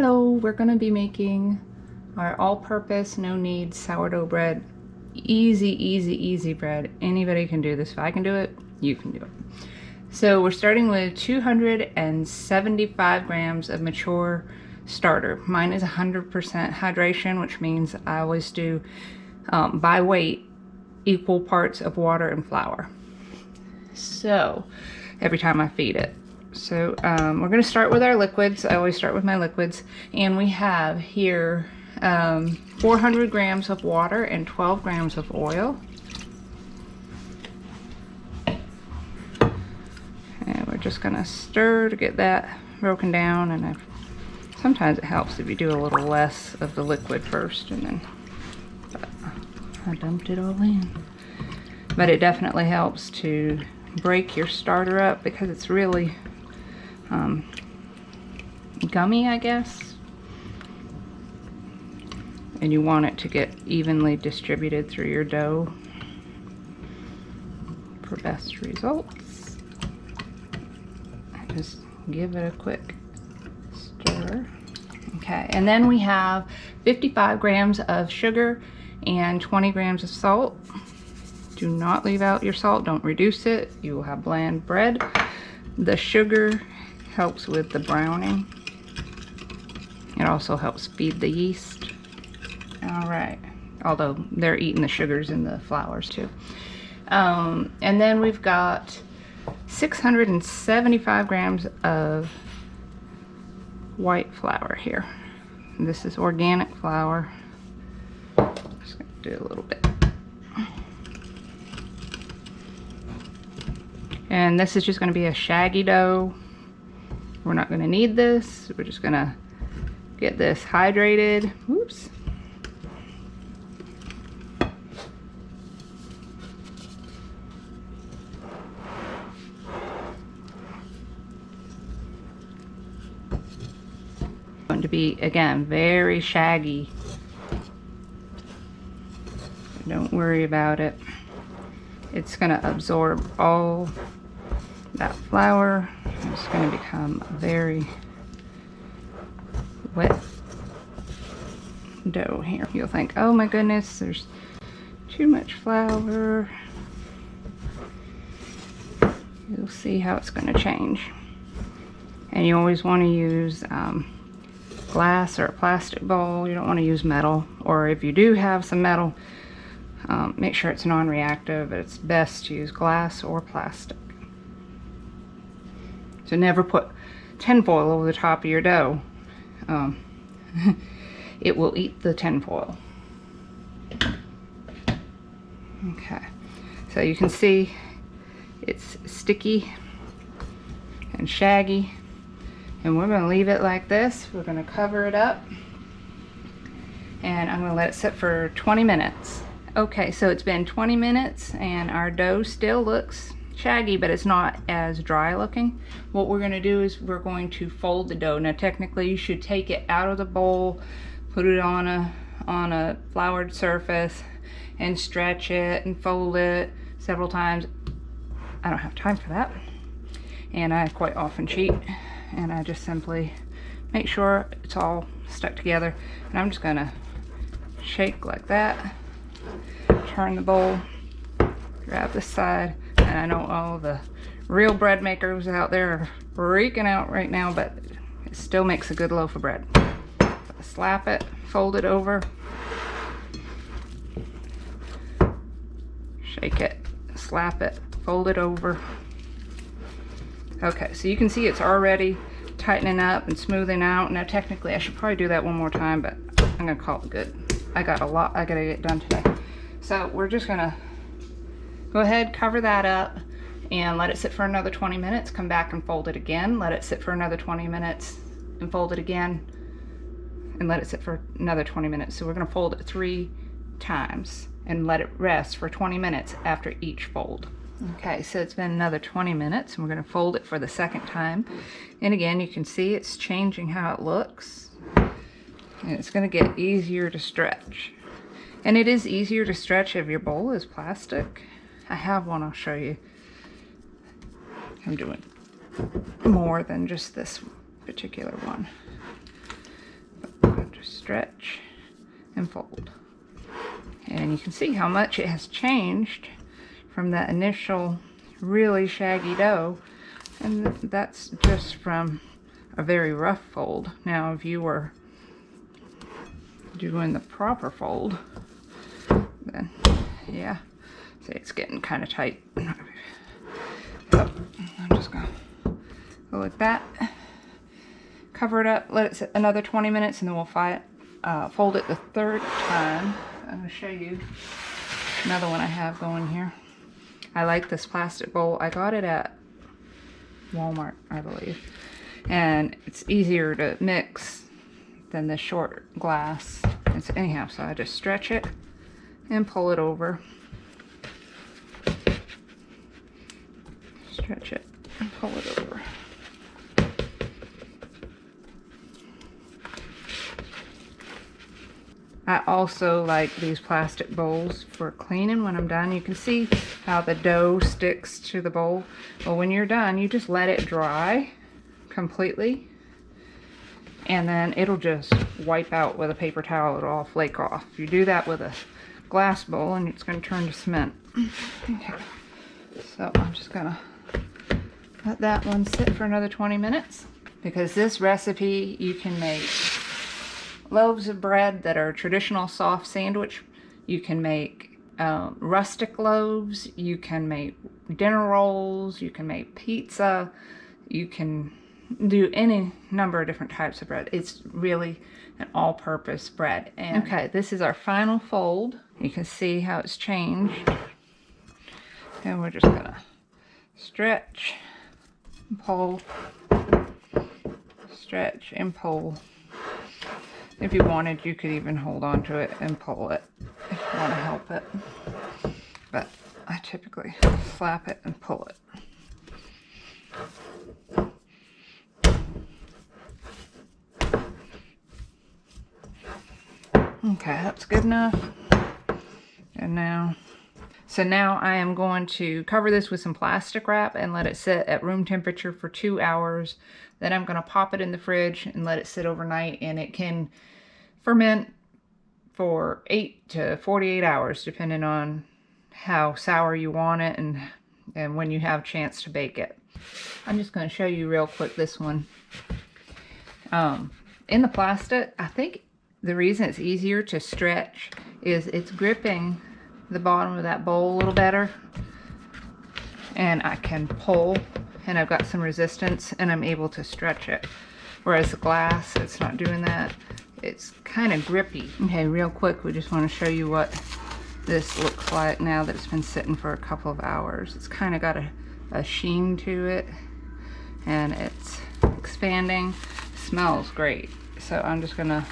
Hello, we're going to be making our all-purpose, no-knead sourdough bread. Easy bread. Anybody can do this. If I can do it, you can do it. So we're starting with 275 grams of mature starter. Mine is 100% hydration, which means I always do by weight equal parts of water and flour. So every time I feed it. So we're going to start with our liquids. I always start with my liquids. And we have here 400 grams of water and 12 grams of oil. And we're just going to stir to get that broken down. And sometimes it helps if you do a little less of the liquid first. And then I dumped it all in. But it definitely helps to break your starter up because it's really gummy, I guess, and you want it to get evenly distributed through your dough for best results. Just give it a quick stir. Okay, and then we have 55 grams of sugar and 20 grams of salt. Do not leave out your salt, don't reduce it. You will have bland bread. The sugar helps with the browning. It also helps feed the yeast. All right, although they're eating the sugars in the flours too. And then we've got 675 grams of white flour here. This is organic flour. Just gonna do a little bit. And this is just going to be a shaggy dough. We're not going to need this. We're just going to get this hydrated. Oops. Going to be, again, very shaggy. Don't worry about it. It's going to absorb all that flour. It's going to become very wet dough here. You'll think, oh my goodness, there's too much flour. You'll see how it's going to change. And you always want to use glass or a plastic bowl. You don't want to use metal, or if you do have some metal, make sure it's non-reactive. It's best to use glass or plastic. So never put tinfoil over the top of your dough. It will eat the tinfoil. Okay, so you can see it's sticky and shaggy, and we're going to leave it like this. We're going to cover it up, and I'm going to let it sit for 20 minutes. Okay, so it's been 20 minutes and our dough still looks shaggy, but it's not as dry looking. What we're going to do is we're going to fold the dough. Now technically you should take it out of the bowl, put it on a floured surface and stretch it and fold it several times. I don't have time for that, and I quite often cheat, and I just simply make sure it's all stuck together. And I'm just going to shake like that. Turn the bowl, grab this side, and I know all the real bread makers out there are freaking out right now, but it still makes a good loaf of bread. Slap it, fold it over, shake it, slap it, fold it over. Okay, so you can see it's already tightening up and smoothing out. Now technically I should probably do that one more time, but I'm gonna call it good. I got a lot I gotta get done today. So we're just gonna go ahead, cover that up, and let it sit for another 20 minutes. Come back and fold it again. Let it sit for another 20 minutes and fold it again, and let it sit for another 20 minutes. So we're gonna fold it 3 times and let it rest for 20 minutes after each fold. Okay, so it's been another 20 minutes, and we're gonna fold it for the second time. And again, you can see it's changing how it looks. And it's gonna get easier to stretch. And it is easier to stretch if your bowl is plastic. I have one I'll show you. I'm doing more than just this particular one. stretch and fold. And you can see how much it has changed from that initial really shaggy dough. And that's just from a very rough fold. Now, if you were doing the proper fold, then yeah, see, it's getting kind of tight. So I'm just gonna go like that, cover it up, let it sit another 20 minutes, and then we'll fold it the third time. I'm gonna show you another one I have going here. I like this plastic bowl. I got it at Walmart, I believe, and it's easier to mix than the short glass. And so anyhow, so I just stretch it and pull it over. Stretch it and pull it over. I also like these plastic bowls for cleaning when I'm done. You can see how the dough sticks to the bowl. Well, when you're done, you just let it dry completely, and then it'll just wipe out with a paper towel. It'll all flake off. If you do that with a glass bowl, and it's going to turn to cement. Okay, so I'm just going to let that one sit for another 20 minutes, because this recipe, you can make loaves of bread that are traditional soft sandwich. You can make rustic loaves. You can make dinner rolls. You can make pizza. You can do any number of different types of bread. It's really an all-purpose bread. And okay, this is our final fold. You can see how it's changed. And we're just gonna stretch and pull, stretch and pull. If you wanted, you could even hold on to it and pull it if you want to help it. But I typically slap it and pull it. Okay, that's good enough. And now, so now I am going to cover this with some plastic wrap and let it sit at room temperature for 2 hours. Then I'm going to pop it in the fridge and let it sit overnight, and it can ferment for 8 to 48 hours depending on how sour you want it and when you have a chance to bake it. I'm just going to show you real quick this one. In the plastic, I think the reason it's easier to stretch is it's gripping the bottom of that bowl a little better, and I can pull, and I've got some resistance, and I'm able to stretch it. Whereas the glass, it's not doing that. It's kind of grippy. Okay, real quick, we just want to show you what this looks like now that it's been sitting for a couple of hours. It's kind of got a sheen to it, and it's expanding. Smells great. So I'm just gonna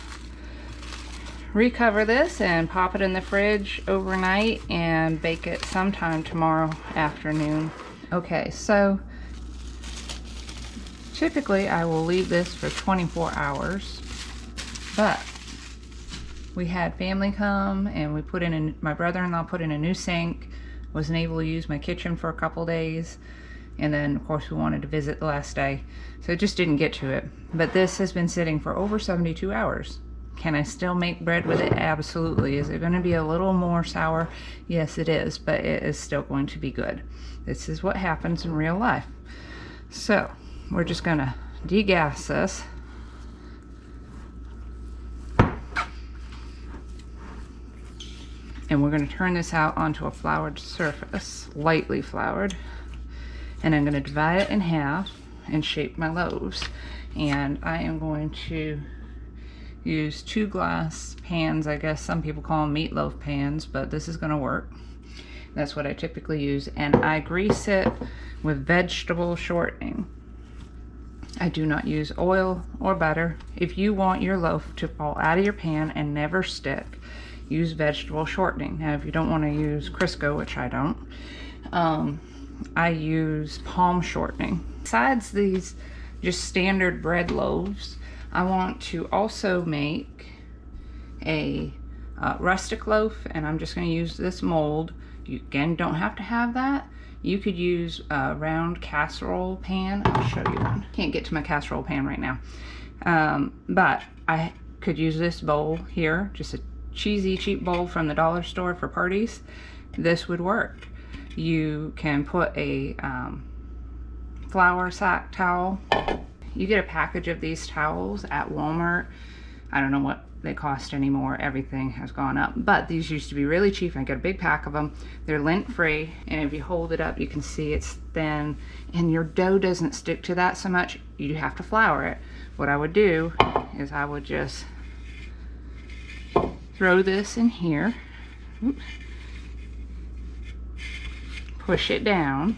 recover this and pop it in the fridge overnight and bake it sometime tomorrow afternoon. Okay, so typically I will leave this for 24 hours, but we had family come and we put in my brother-in-law put in a new sink, wasn't able to use my kitchen for a couple days, and then of course we wanted to visit the last day, so it just didn't get to it. But this has been sitting for over 72 hours. Can I still make bread with it? Absolutely. Is it going to be a little more sour? Yes, it is, but it is still going to be good. This is what happens in real life. So we're just going to degas this. And we're going to turn this out onto a floured surface, lightly floured. And I'm going to divide it in half and shape my loaves. And I am going to use 2 glass pans. I guess some people call them meatloaf pans, but this is going to work. That's what I typically use. And I grease it with vegetable shortening. I do not use oil or butter. If you want your loaf to fall out of your pan and never stick, use vegetable shortening. Now, if you don't want to use Crisco, which I don't, I use palm shortening. Besides these just standard bread loaves, I want to also make a rustic loaf, and I'm just going to use this mold. You again don't have to have that. You could use a round casserole pan. I'll show you one. Can't get to my casserole pan right now, but could use this bowl here, just a cheesy cheap bowl from the dollar store for parties. This would work. You can put a flour sack towel. You get a package of these towels at Walmart. I don't know what they cost anymore. Everything has gone up, but these used to be really cheap. I got a big pack of them. They're lint free, and if you hold it up, you can see it's thin, and your dough doesn't stick to that so much. You have to flour it. What I would do is I would just throw this in here. Oops. Push it down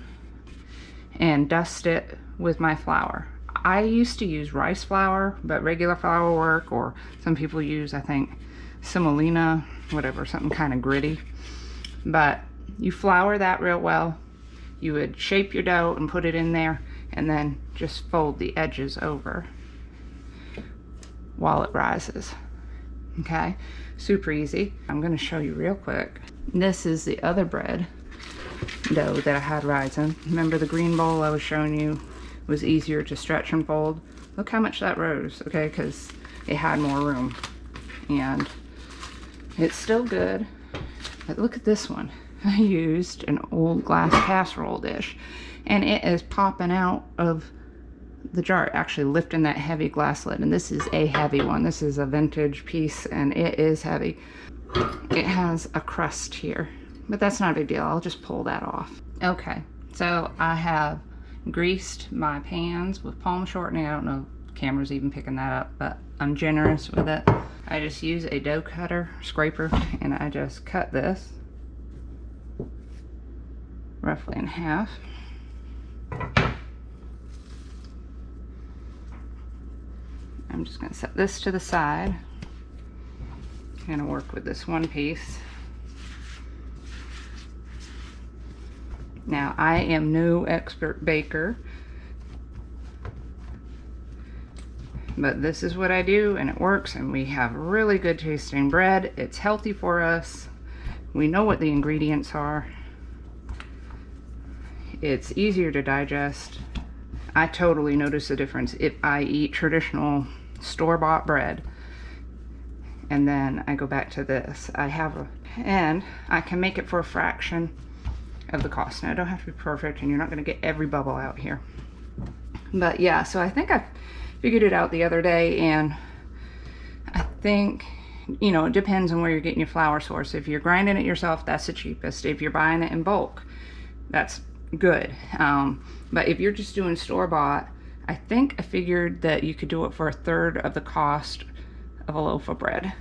and dust it with my flour. I used to use rice flour, but regular flour will work, or some people use, I think, semolina, whatever, something kind of gritty. But you flour that real well. You would shape your dough and put it in there, and then just fold the edges over while it rises. Okay, super easy. I'm going to show you real quick. This is the other bread dough that I had rising. Remember the green bowl I was showing you was easier to stretch and fold? Look how much that rose, okay, because it had more room. And it's still good, but look at this one. I used an old glass casserole dish, and it is popping out of the jar, actually lifting that heavy glass lid. And this is a heavy one. This is a vintage piece, and it is heavy. It has a crust here, but that's not a big deal. I'll just pull that off. Okay, so I have greased my pans with palm shortening. I don't know if the camera's even picking that up, but I'm generous with it. I just use a dough cutter, scraper, and I just cut this roughly in half. I'm just going to set this to the side. Kind of work with this one piece. Now, I am no expert baker, but this is what I do, and it works, and we have really good tasting bread. It's healthy for us. We know what the ingredients are. It's easier to digest. I totally notice the difference if I eat traditional store-bought bread and then I go back to this. And I can make it for a fraction of the cost. Now, it don't have to be perfect, and you're not going to get every bubble out here. But yeah, so I think I figured it out the other day, and I think, you know, it depends on where you're getting your flour source. If you're grinding it yourself, that's the cheapest. If you're buying it in bulk, that's good. But if you're just doing store-bought, I think I figured that you could do it for a third of the cost of a loaf of bread.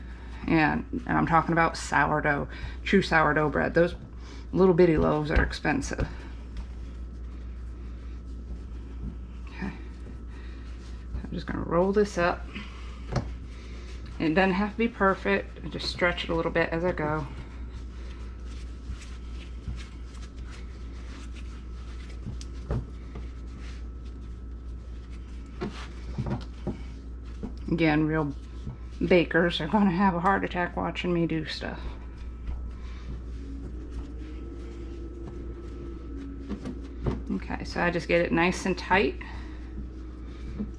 And I'm talking about sourdough, true sourdough bread. Those little bitty loaves are expensive. Okay, I'm just going to roll this up. It doesn't have to be perfect. I just stretch it a little bit as I go. Again, real bakers are going to have a heart attack watching me do stuff. Okay, so I just get it nice and tight,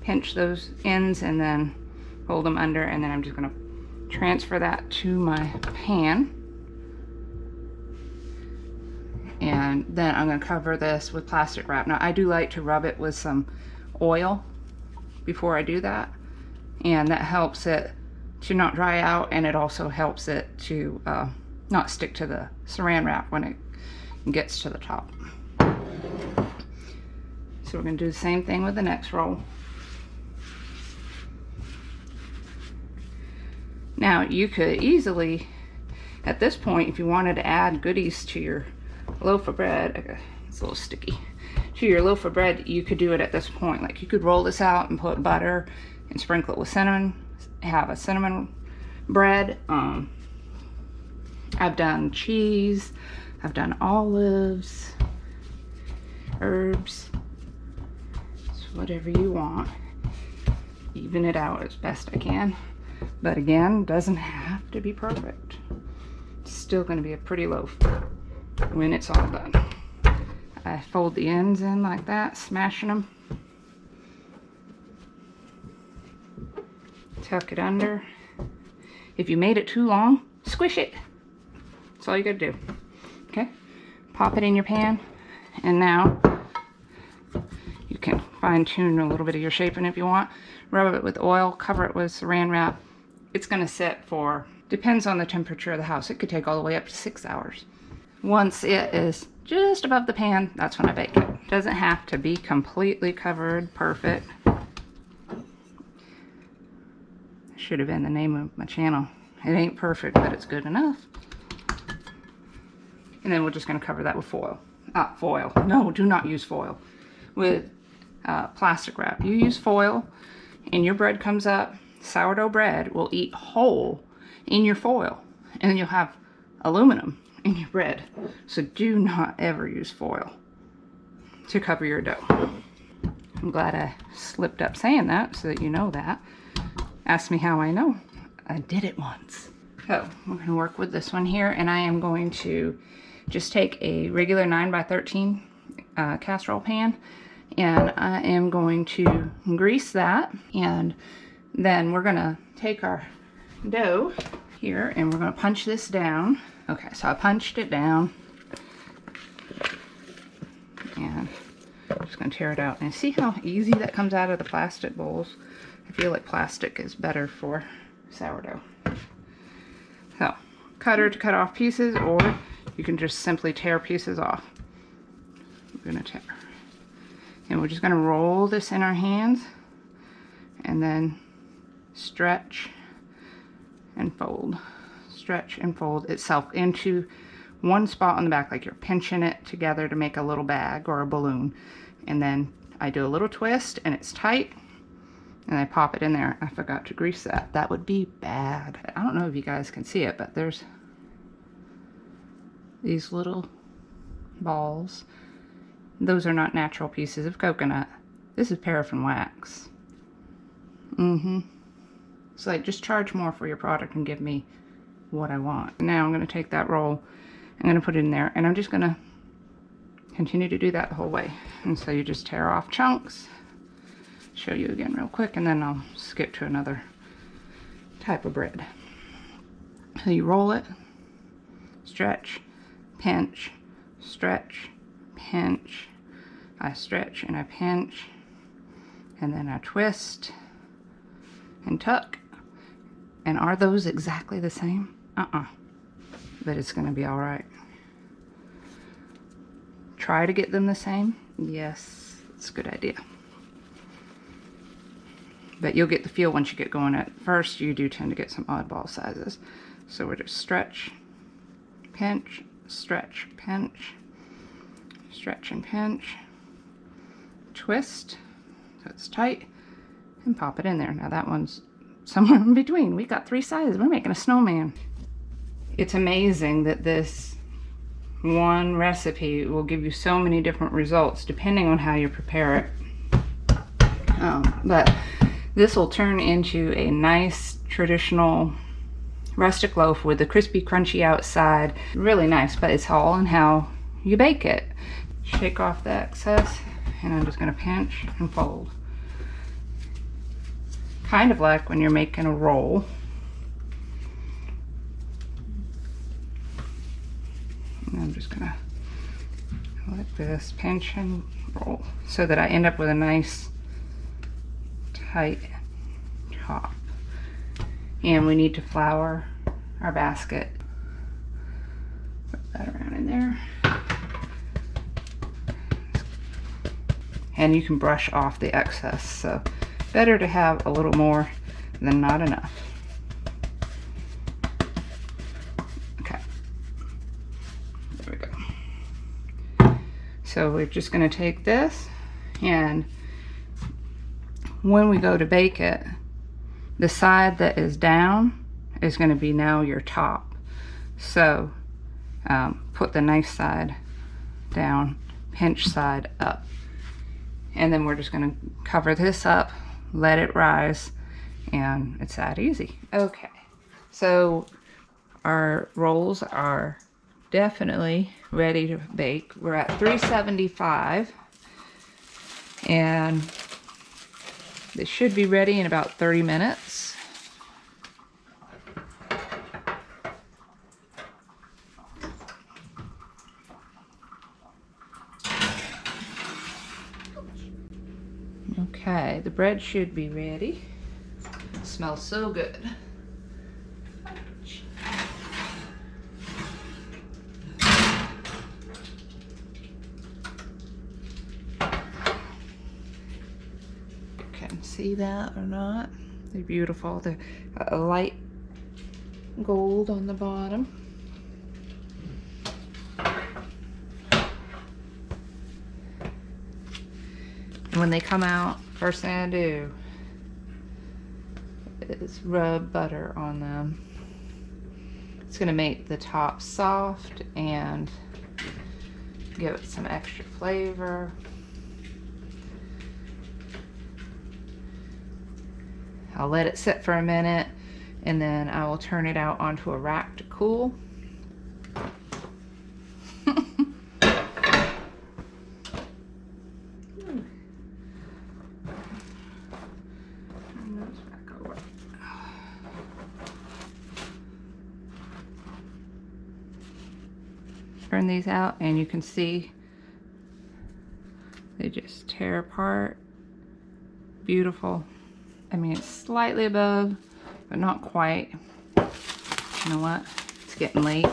pinch those ends, and then hold them under, and then I'm just going to transfer that to my pan. And then I'm going to cover this with plastic wrap. Now, I do like to rub it with some oil before I do that, and that helps it to not dry out, and it also helps it to not stick to the saran wrap when it gets to the top. So we're going to do the same thing with the next roll. Now, you could easily, at this point, if you wanted to add goodies to your loaf of bread, it's a little sticky, to your loaf of bread, you could do it at this point. Like, you could roll this out and put butter and sprinkle it with cinnamon, have a cinnamon bread. I've done cheese, I've done olives, herbs, so whatever you want. Even it out as best I can. But again, doesn't have to be perfect. It's still going to be a pretty loaf when it's all done. I fold the ends in like that, smashing them. Tuck it under, If you made it too long, squish it. That's all you gotta do. Okay, pop it in your pan, and now you can fine tune a little bit of your shaping if you want. Rub it with oil, cover it with saran wrap. It's gonna sit for, depends on the temperature of the house. It could take all the way up to 6 hours. Once it is just above the pan, that's when I bake it. Doesn't have to be completely covered, perfect. Should have been the name of my channel. It ain't perfect, but it's good enough. And then we're just going to cover that with foil. Foil. No, do not use foil. With plastic wrap. You use foil and your bread comes up. Sourdough bread will eat whole in your foil. And then you'll have aluminum in your bread. So do not ever use foil to cover your dough. I'm glad I slipped up saying that so that you know that. Ask me how I know. I did it once. So we're going to work with this one here, and I am going to just take a regular 9x13 casserole pan, and I am going to grease that, and then we're going to take our dough here and we're going to punch this down. Okay, so I punched it down, and I'm just going to tear it out. And see how easy that comes out of the plastic bowls? I feel like plastic is better for sourdough. So, cutter to cut off pieces, or you can just simply tear pieces off. We're going to tear. And we're just going to roll this in our hands, and then stretch and fold. Stretch and fold itself into one spot on the back, like you're pinching it together to make a little bag or a balloon. And then I do a little twist, and it's tight. And I pop it in there. I forgot to grease that. That would be bad. I don't know if you guys can see it, but there's these little balls. Those are not natural pieces of coconut. This is paraffin wax. It's like, just charge more for your product and give me what I want. Now I'm going to take that roll, I'm going to put it in there, and I'm just going to continue to do that the whole way. And so you just tear off chunks. Show you again real quick, and then I'll skip to another type of bread. So you roll it, stretch, pinch, stretch, pinch. I stretch and I pinch, and then I twist and tuck. And are those exactly the same? But it's going to be all right. Try to get them the same. Yes, it's a good idea. But you'll get the feel once you get going. At first, you do tend to get some oddball sizes. So we're just stretch, pinch, stretch, pinch, stretch and pinch, twist, so it's tight, and pop it in there. Now that one's somewhere in between. We got 3 sizes. We're making a snowman. It's amazing that this one recipe will give you so many different results depending on how you prepare it. But this will turn into a nice traditional rustic loaf with a crispy, crunchy outside. Really nice, but it's all in how you bake it. Shake off the excess, and I'm just going to pinch and fold. Kind of like when you're making a roll. And I'm just going to, like this, pinch and roll, so that I end up with a nice tight top. And we need to flour our basket. Put that around in there. And you can brush off the excess, so better to have a little more than not enough. Okay, there we go. So we're just going to take this, and when we go to bake it, the side that is down is going to be now your top. So put the nice side down, pinch side up. And then we're just going to cover this up, let it rise, and it's that easy. Okay, so our rolls are definitely ready to bake. We're at 375, and they should be ready in about 30 minutes. Okay, the bread should be ready. It smells so good. You can see that or not? They're beautiful. They're a light gold on the bottom. When they come out, first thing I do is rub butter on them. It's gonna make the top soft and give it some extra flavor. I'll let it sit for a minute and then I will turn it out onto a rack to cool. Turn these out and you can see they just tear apart. Beautiful. I mean, it's slightly above, but not quite. You know what? It's getting late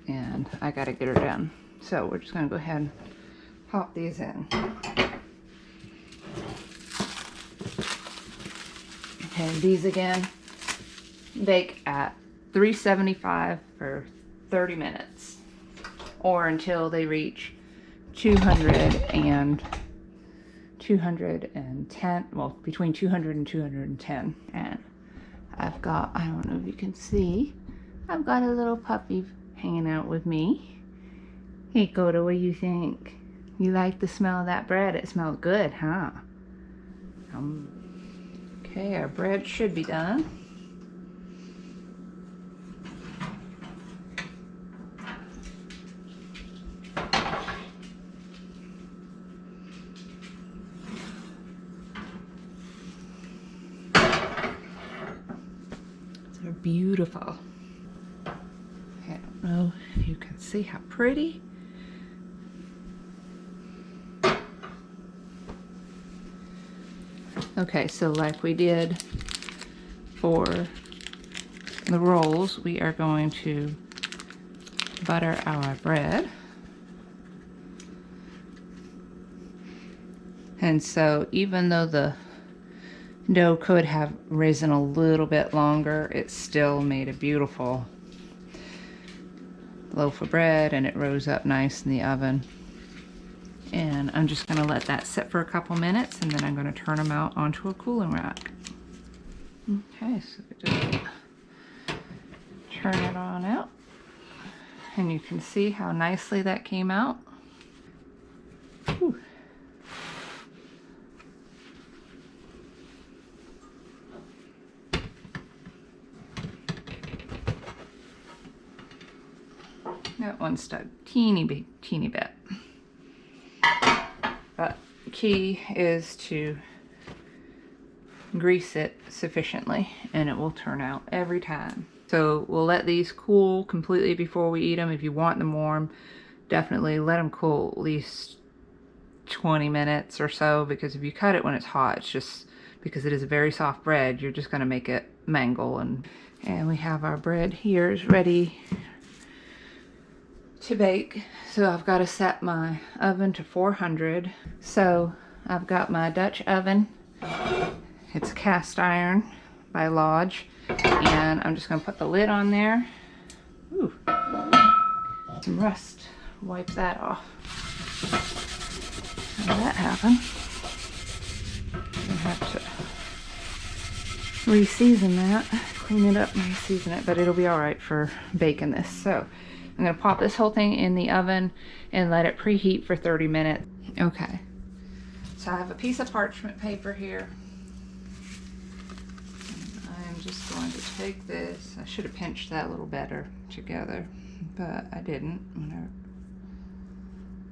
and I gotta get her done. So we're just gonna go ahead and pop these in. Okay, these again, bake at 375 for 30 minutes or until they reach 210, well, between 200 and 210. And I've got, I don't know if you can see, I've got a little puppy hanging out with me. Hey, Coda, what do you think? You like the smell of that bread? It smells good, huh? Okay, our bread should be done. They're beautiful. I don't know if you can see how pretty. Okay, so like we did for the rolls, we are going to butter our bread. And so even though the dough could have risen a little bit longer, it still made a beautiful loaf of bread and it rose up nice in the oven. And I'm just going to let that sit for a couple minutes and then I'm going to turn them out onto a cooling rack. Okay, so just turn it on out and you can see how nicely that came out. Whew. That one stuck teeny bit. But the key is to grease it sufficiently and it will turn out every time. So we'll let these cool completely before we eat them. If you want them warm, definitely let them cool at least 20 minutes or so, because if you cut it when it's hot, it's just, because it is a very soft bread, you're just going to make it mangle. And we have our bread here is ready to bake. So I've got to set my oven to 400. So I've got my Dutch oven. It's cast iron by Lodge, and I'm just going to put the lid on there. Ooh, some rust. Wipe that off. How did that happen? I have to re-season that, clean it up and re-season it, but it'll be all right for baking this. So I'm going to pop this whole thing in the oven and let it preheat for 30 minutes. Okay, so I have a piece of parchment paper here. I'm just going to take this. I should have pinched that a little better together, but I didn't.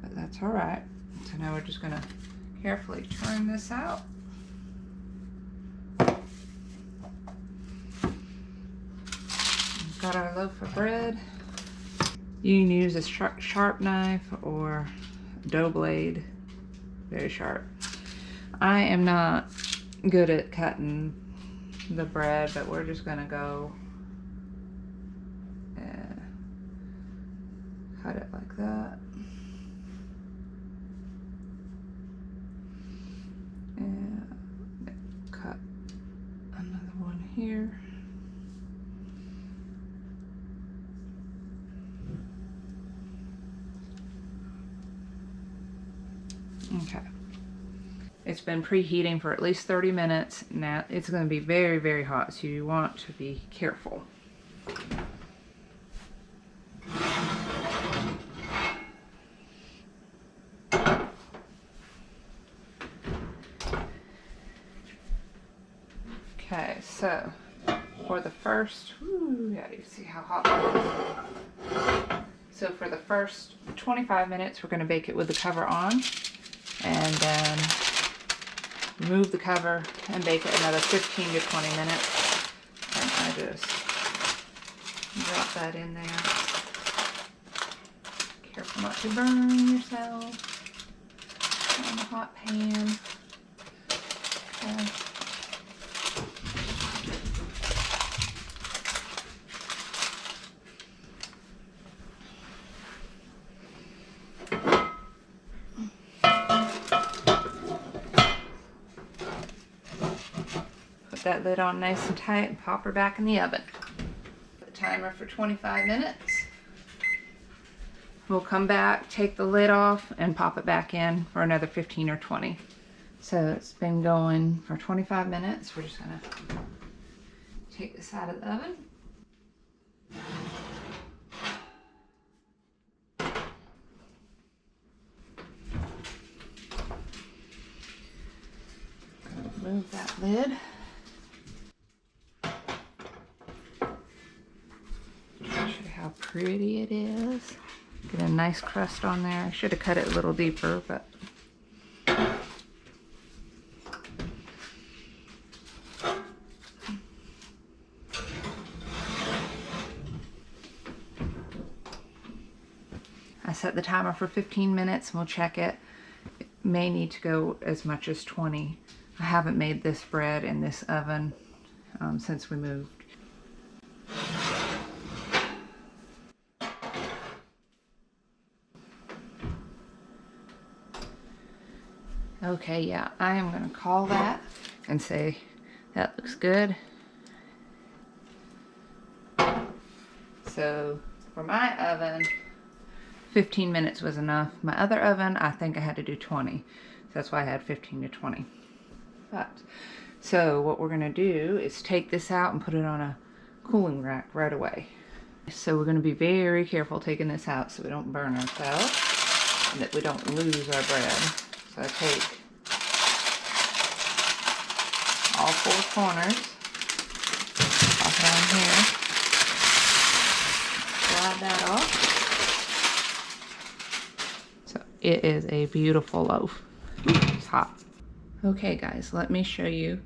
But that's all right. So now we're just going to carefully turn this out. We've got our loaf of bread. You can use a sharp knife or a dough blade. very sharp. I am not good at cutting the bread, but we're just gonna go and cut it like that. And cut another one here. Okay. It's been preheating for at least 30 minutes. Now it's going to be very, very hot, so you want to be careful. Okay, so for the first, yeah, you see how hot it is. So for the first 25 minutes, we're going to bake it with the cover on, and then remove the cover and bake it another 15 to 20 minutes. And I just drop that in there. Careful not to burn yourself on the hot pan. Okay. That lid on nice and tight and pop her back in the oven. Put the timer for 25 minutes. We'll come back, take the lid off, and pop it back in for another 15 or 20. So it's been going for 25 minutes. We're just gonna take this out of the oven. Remove that lid. How pretty it is. Get a nice crust on there. I should have cut it a little deeper, but I set the timer for 15 minutes and we'll check it. It may need to go as much as 20. I haven't made this bread in this oven since we moved. Okay, yeah, I am going to call that and say that looks good. So for my oven, 15 minutes was enough. My other oven, I think I had to do 20. So that's why I had 15 to 20. But, so what we're going to do is take this out and put it on a cooling rack right away. So we're going to be very careful taking this out so we don't burn ourselves and that we don't lose our bread. So I take all 4 corners, pop it on here, slide that off. So it is a beautiful loaf. It's hot. Okay guys, let me show you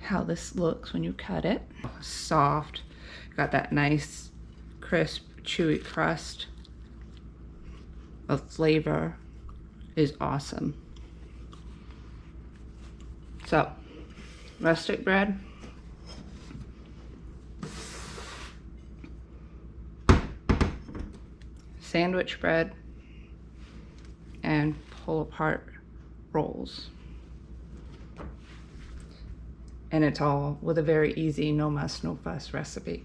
how this looks when you cut it. Soft, got that nice crisp, chewy crust. The flavor is awesome. So, rustic bread. Sandwich bread. And pull apart rolls. And it's all with a very easy, no muss, no fuss recipe.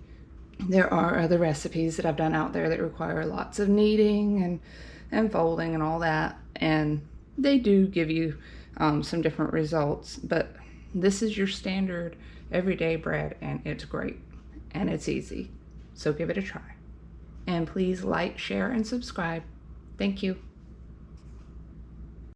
There are other recipes that I've done out there that require lots of kneading and folding and all that. And they do give you some different results, but this is your standard everyday bread and it's great and it's easy. So give it a try. And please like, share, and subscribe. Thank you.